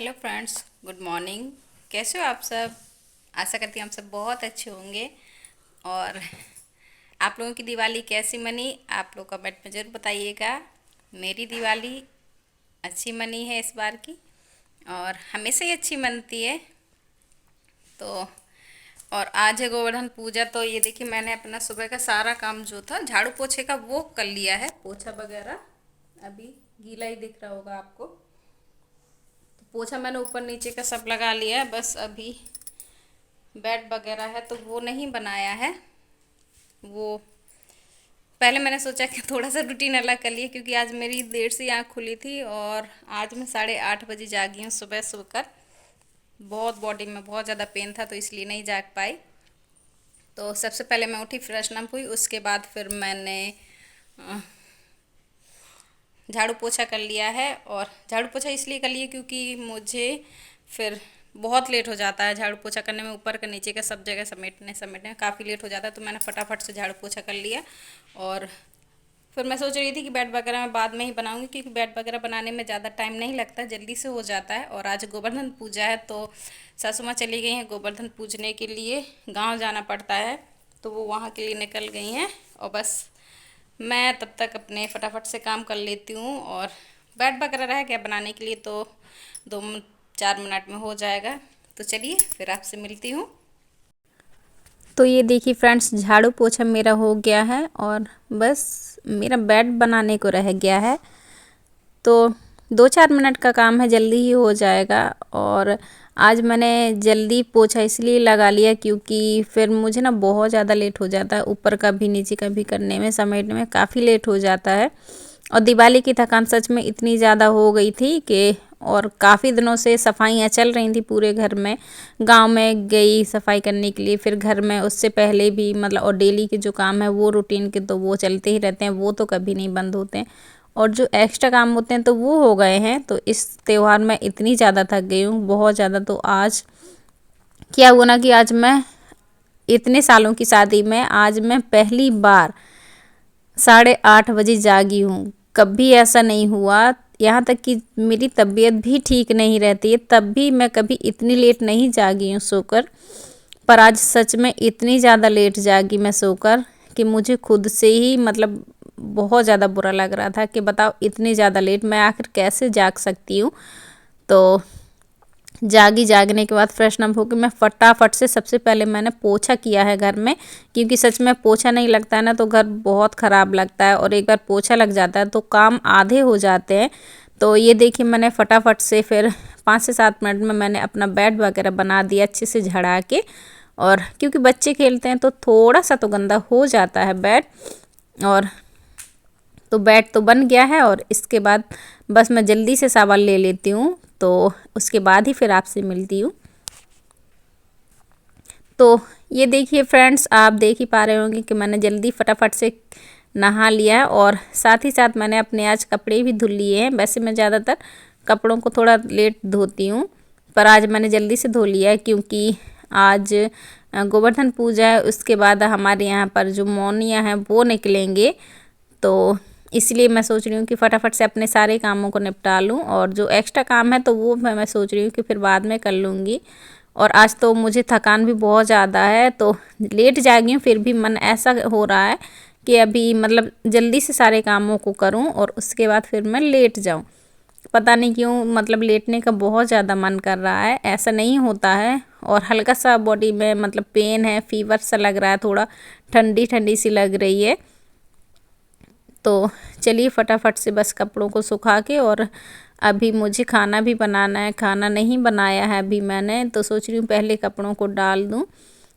Hello friends, good morning. कैसे हो आप सब? आशा करती हूँ आप सब बहुत अच्छे होंगे। और आप लोगों की दिवाली कैसी मनी, आप लोग कमेंट में ज़रूर बताइएगा। मेरी दिवाली अच्छी मनी है इस बार की, और हमेशा ही अच्छी मनती है। तो और आज है गोवर्धन पूजा, तो ये देखिए मैंने अपना सुबह का सारा काम जो था झाड़ू पोछे का वो कर लिया है। पोछा वगैरह अभी गीला ही दिख रहा होगा आपको। पोछा मैंने ऊपर नीचे का सब लगा लिया है, बस अभी बेड वगैरह है तो वो नहीं बनाया है। वो पहले मैंने सोचा कि थोड़ा सा रूटीन अलग कर लिया, क्योंकि आज मेरी देर से आँख खुली थी और आज मैं 8:30 बजे जागी हूँ सुबह सोकर। बहुत बॉडी में बहुत ज़्यादा पेन था तो इसलिए नहीं जाग पाई। तो सबसे पहले मैं उठी, फ्रेशन अप हुई, उसके बाद फिर मैंने अ, झाड़ू पोछा कर लिया है। और झाड़ू पोछा इसलिए कर लिया क्योंकि मुझे फिर बहुत लेट हो जाता है झाड़ू पोछा करने में। ऊपर का नीचे का सब जगह समेटने समेटने में काफ़ी लेट हो जाता है, तो मैंने फटाफट से झाड़ू पोछा कर लिया। और फिर मैं सोच रही थी कि बेड वगैरह मैं बाद में ही बनाऊंगी, क्योंकि बेड वगैरह बनाने में ज़्यादा टाइम नहीं लगता, जल्दी से हो जाता है। और आज गोवर्धन पूजा है तो सासू माँ चली गई हैं गोवर्धन पूजने के लिए, गांव जाना पड़ता है, तो वो वहाँ के लिए निकल गई हैं। और बस मैं तब तक अपने फटाफट से काम कर लेती हूँ। और बेड वगैरह रह गया बनाने के लिए तो 2-4 मिनट में हो जाएगा। तो चलिए फिर आपसे मिलती हूँ। तो ये देखिए फ्रेंड्स, झाड़ू पोछा मेरा हो गया है और बस मेरा बेड बनाने को रह गया है। तो 2-4 मिनट का काम है, जल्दी ही हो जाएगा। और आज मैंने जल्दी पोछा इसलिए लगा लिया क्योंकि फिर मुझे ना बहुत ज़्यादा लेट हो जाता है, ऊपर का भी नीचे का भी करने में, समेटने में काफ़ी लेट हो जाता है। और दिवाली की थकान सच में इतनी ज़्यादा हो गई थी कि और काफ़ी दिनों से सफाइयाँ चल रही थी पूरे घर में। गांव में गई सफाई करने के लिए, फिर घर में उससे पहले भी मतलब, और डेली के जो काम है वो रूटीन के तो वो चलते ही रहते हैं, वो तो कभी नहीं बंद होते हैं। और जो एक्स्ट्रा काम होते हैं तो वो हो गए हैं। तो इस त्यौहार में इतनी ज़्यादा थक गई हूँ, बहुत ज़्यादा। तो आज क्या हुआ ना कि आज मैं इतने सालों की शादी में आज मैं पहली बार 8:30 बजे जागी हूँ। कभी ऐसा नहीं हुआ, यहाँ तक कि मेरी तबीयत भी ठीक नहीं रहती है तब भी मैं कभी इतनी लेट नहीं जागी हूँ सोकर। पर आज सच में इतनी ज़्यादा लेट जागी मैं सोकर कि मुझे खुद से ही मतलब बहुत ज़्यादा बुरा लग रहा था कि बताओ इतनी ज़्यादा लेट मैं आखिर कैसे जाग सकती हूँ। तो जागने के बाद फ्रेशन अप होकर मैं फटाफट से सबसे पहले मैंने पोछा किया है घर में, क्योंकि सच में पोछा नहीं लगता है ना तो घर बहुत ख़राब लगता है, और एक बार पोछा लग जाता है तो काम आधे हो जाते हैं। तो ये देखिए मैंने फटाफट से फिर 5 से 7 मिनट में मैंने अपना बेड वगैरह बना दिया अच्छे से झड़ा के। और क्योंकि बच्चे खेलते हैं तो थोड़ा सा तो गंदा हो जाता है बेड। और तो बेड तो बन गया है, और इसके बाद बस मैं जल्दी से सावन ले लेती हूँ, तो उसके बाद ही फिर आपसे मिलती हूँ। तो ये देखिए फ्रेंड्स, आप देख ही पा रहे होंगे कि मैंने जल्दी फटाफट से नहा लिया है, और साथ ही साथ मैंने अपने आज कपड़े भी धुल लिए हैं। वैसे मैं ज़्यादातर कपड़ों को थोड़ा लेट धोती हूँ, पर आज मैंने जल्दी से धो लिया है क्योंकि आज गोवर्धन पूजा है। उसके बाद हमारे यहाँ पर जो मौनियाँ हैं वो निकलेंगे, तो इसलिए मैं सोच रही हूँ कि फटाफट से अपने सारे कामों को निपटा लूँ, और जो एक्स्ट्रा काम है तो वो मैं सोच रही हूँ कि फिर बाद में कर लूँगी। और आज तो मुझे थकान भी बहुत ज़्यादा है, तो लेट जागी हूँ फिर भी मन ऐसा हो रहा है कि अभी मतलब जल्दी से सारे कामों को करूँ और उसके बाद फिर मैं लेट जाऊँ। पता नहीं क्यों मतलब लेटने का बहुत ज़्यादा मन कर रहा है, ऐसा नहीं होता है। और हल्का सा बॉडी में मतलब पेन है, फीवर सा लग रहा है, थोड़ा ठंडी ठंडी सी लग रही है। तो चलिए फटाफट से बस कपड़ों को सुखा के, और अभी मुझे खाना भी बनाना है, खाना नहीं बनाया है अभी मैंने, तो सोच रही हूँ पहले कपड़ों को डाल दूँ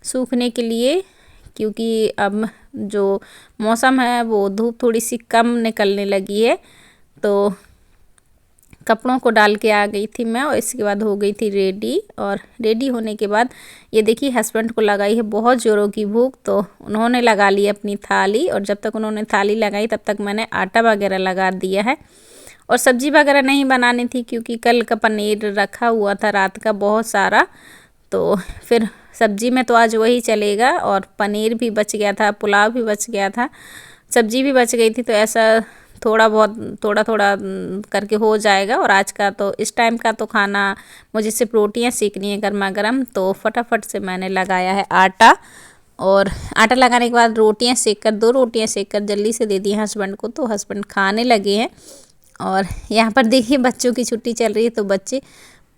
सूखने के लिए, क्योंकि अब जो मौसम है वो धूप थोड़ी सी कम निकलने लगी है। तो कपड़ों को डाल के आ गई थी मैं, और इसके बाद हो गई थी रेडी। और रेडी होने के बाद ये देखिए हस्बैंड को लगाई है बहुत ज़ोरों की भूख, तो उन्होंने लगा ली अपनी थाली, और जब तक उन्होंने थाली लगाई तब तक मैंने आटा वगैरह लगा दिया है। और सब्जी वगैरह नहीं बनानी थी क्योंकि कल का पनीर रखा हुआ था रात का बहुत सारा, तो फिर सब्जी में तो आज वही चलेगा। और पनीर भी बच गया था, पुलाव भी बच गया था, सब्जी भी बच गई थी, तो ऐसा थोड़ा बहुत थोड़ा थोड़ा करके हो जाएगा। और आज का तो इस टाइम का तो खाना मुझे सिर्फ रोटियां सेकनी है गर्मा गर्म, तो फटाफट से मैंने लगाया है आटा। और आटा लगाने के बाद रोटियां सेक कर 2 रोटियां सेक कर जल्दी से दे दी हस्बैंड को, तो हस्बैंड खाने लगे हैं। और यहाँ पर देखिए बच्चों की छुट्टी चल रही है, तो बच्चे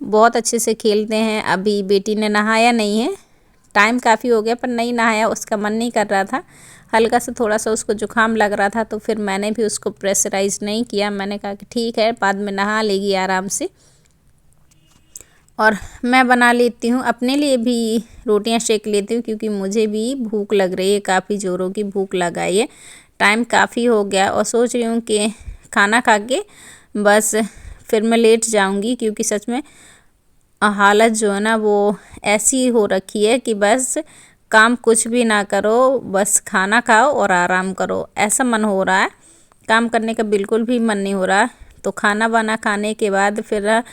बहुत अच्छे से खेलते हैं। अभी बेटी ने नहाया नहीं है, टाइम काफ़ी हो गया पर नहीं नहाया, उसका मन नहीं कर रहा था। हल्का सा थोड़ा सा उसको जुकाम लग रहा था, तो फिर मैंने भी उसको प्रेशराइज़ नहीं किया। मैंने कहा कि ठीक है बाद में नहा लेगी आराम से। और मैं बना लेती हूँ अपने लिए भी, रोटियां सेक लेती हूँ क्योंकि मुझे भी भूख लग रही है, काफ़ी ज़ोरों की भूख लगाई है। टाइम काफ़ी हो गया और सोच रही हूँ कि खाना खा के बस फिर मैं लेट जाऊँगी, क्योंकि सच में हालत जो है ना वो ऐसी हो रखी है कि बस काम कुछ भी ना करो, बस खाना खाओ और आराम करो, ऐसा मन हो रहा है। काम करने का बिल्कुल भी मन नहीं हो रहा। तो खाना वाना खाने के बाद फिर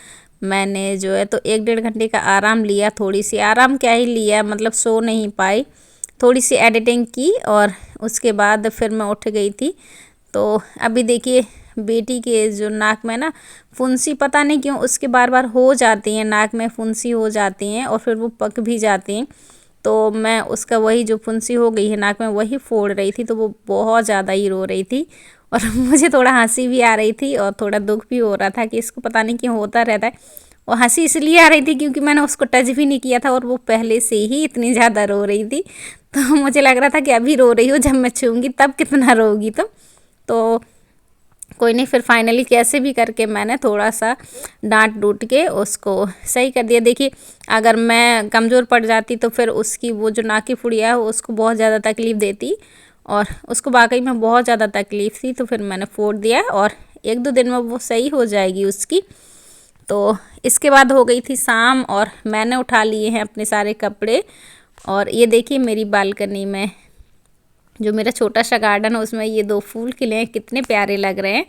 मैंने जो है तो 1-1.5 घंटे का आराम लिया। थोड़ी सी आराम क्या ही लिया, मतलब सो नहीं पाई, थोड़ी सी एडिटिंग की और उसके बाद फिर मैं उठ गई थी। तो अभी देखिए बेटी के जो नाक में ना फुंसी, पता नहीं क्यों उसके बार बार हो जाती हैं, नाक में फुंसी हो जाती हैं और फिर वो पक भी जाती हैं। तो मैं उसका वही जो फुंसी हो गई है नाक में वही फोड़ रही थी, तो वो बहुत ज़्यादा ही रो रही थी। और मुझे थोड़ा हंसी भी आ रही थी और थोड़ा दुख भी हो रहा था कि इसको पता नहीं क्यों होता रहता है। और हंसी इसलिए आ रही थी क्योंकि मैंने उसको टच भी नहीं किया था और वो पहले से ही इतनी ज़्यादा रो रही थी। तो मुझे लग रहा था कि अभी रो रही हो, जब मैं छूँगी तब कितना रोगी तुम। तो कोई नहीं, फिर फाइनली कैसे भी करके मैंने थोड़ा सा डांट डूट के उसको सही कर दिया। देखिए अगर मैं कमज़ोर पड़ जाती तो फिर उसकी वो जो नाक की फुड़िया है उसको बहुत ज़्यादा तकलीफ़ देती, और उसको वाकई में बहुत ज़्यादा तकलीफ़ थी। तो फिर मैंने फोड़ दिया और 1-2 दिन में वो सही हो जाएगी उसकी। तो इसके बाद हो गई थी शाम और मैंने उठा लिए हैं अपने सारे कपड़े। और ये देखिए मेरी बालकनी में जो मेरा छोटा सा गार्डन है उसमें ये 2 फूल खिले हैं, कितने प्यारे लग रहे हैं।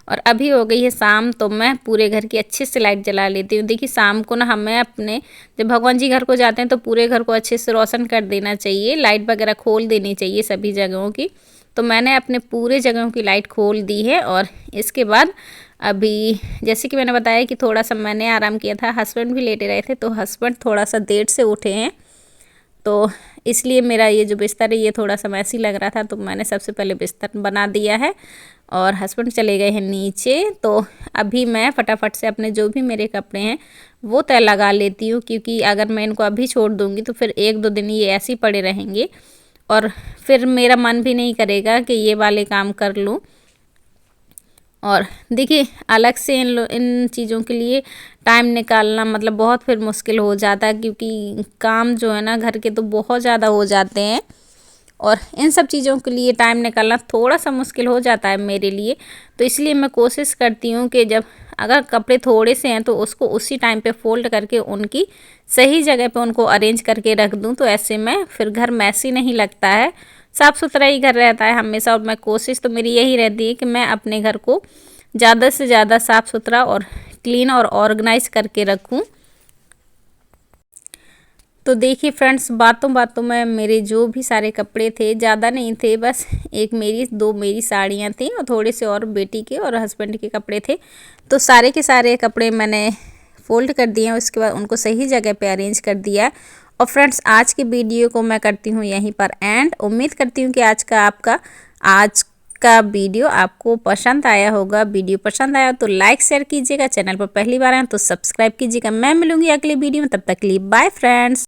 और अभी हो गई है शाम, तो मैं पूरे घर की अच्छे से लाइट जला लेती हूँ। देखिए शाम को ना हमें अपने जब भगवान जी घर को जाते हैं तो पूरे घर को अच्छे से रोशन कर देना चाहिए, लाइट वगैरह खोल देनी चाहिए सभी जगहों की। तो मैंने अपने पूरे जगहों की लाइट खोल दी है। और इसके बाद अभी जैसे कि मैंने बताया कि थोड़ा सा मैंने आराम किया था, हस्बैंड भी लेटे रहे थे, तो हस्बैंड थोड़ा सा देर से उठे हैं, तो इसलिए मेरा ये जो बिस्तर है ये थोड़ा सा मैसी लग रहा था, तो मैंने सबसे पहले बिस्तर बना दिया है। और हस्बैंड चले गए हैं नीचे। तो अभी मैं फटाफट से अपने जो भी मेरे कपड़े हैं वो तय लगा लेती हूँ, क्योंकि अगर मैं इनको अभी छोड़ दूँगी तो फिर 1-2 दिन ये ऐसे ही पड़े रहेंगे और फिर मेरा मन भी नहीं करेगा कि ये वाले काम कर लूँ। और देखिए अलग से इन चीज़ों के लिए टाइम निकालना मतलब बहुत फिर मुश्किल हो जाता है, क्योंकि काम जो है ना घर के तो बहुत ज़्यादा हो जाते हैं और इन सब चीज़ों के लिए टाइम निकालना थोड़ा सा मुश्किल हो जाता है मेरे लिए। तो इसलिए मैं कोशिश करती हूँ कि जब अगर कपड़े थोड़े से हैं तो उसको उसी टाइम पे फोल्ड करके उनकी सही जगह पे उनको अरेंज करके रख दूँ, तो ऐसे में फिर घर मैसी नहीं लगता है, साफ़ सुथरा ही घर रहता है हमेशा। और मैं कोशिश तो मेरी यही रहती है कि मैं अपने घर को ज़्यादा से ज़्यादा साफ़ सुथरा और क्लीन और ऑर्गेनाइज करके रखूं। तो देखिए फ्रेंड्स बातों बातों में मेरे जो भी सारे कपड़े थे, ज़्यादा नहीं थे, बस एक मेरी 2 मेरी साड़ियाँ थी और थोड़े से और बेटी के और हस्बैंड के कपड़े थे। तो सारे के सारे कपड़े मैंने फ़ोल्ड कर दिए हैं, उसके बाद उनको सही जगह पे अरेंज कर दिया। और फ्रेंड्स आज की वीडियो को मैं करती हूँ यहीं पर एंड। उम्मीद करती हूँ कि आज का वीडियो आपको पसंद आया होगा। वीडियो पसंद आया तो लाइक शेयर कीजिएगा, चैनल पर पहली बार आए तो सब्सक्राइब कीजिएगा। मैं मिलूंगी अगली वीडियो में, तब तक के लिए बाय फ्रेंड्स।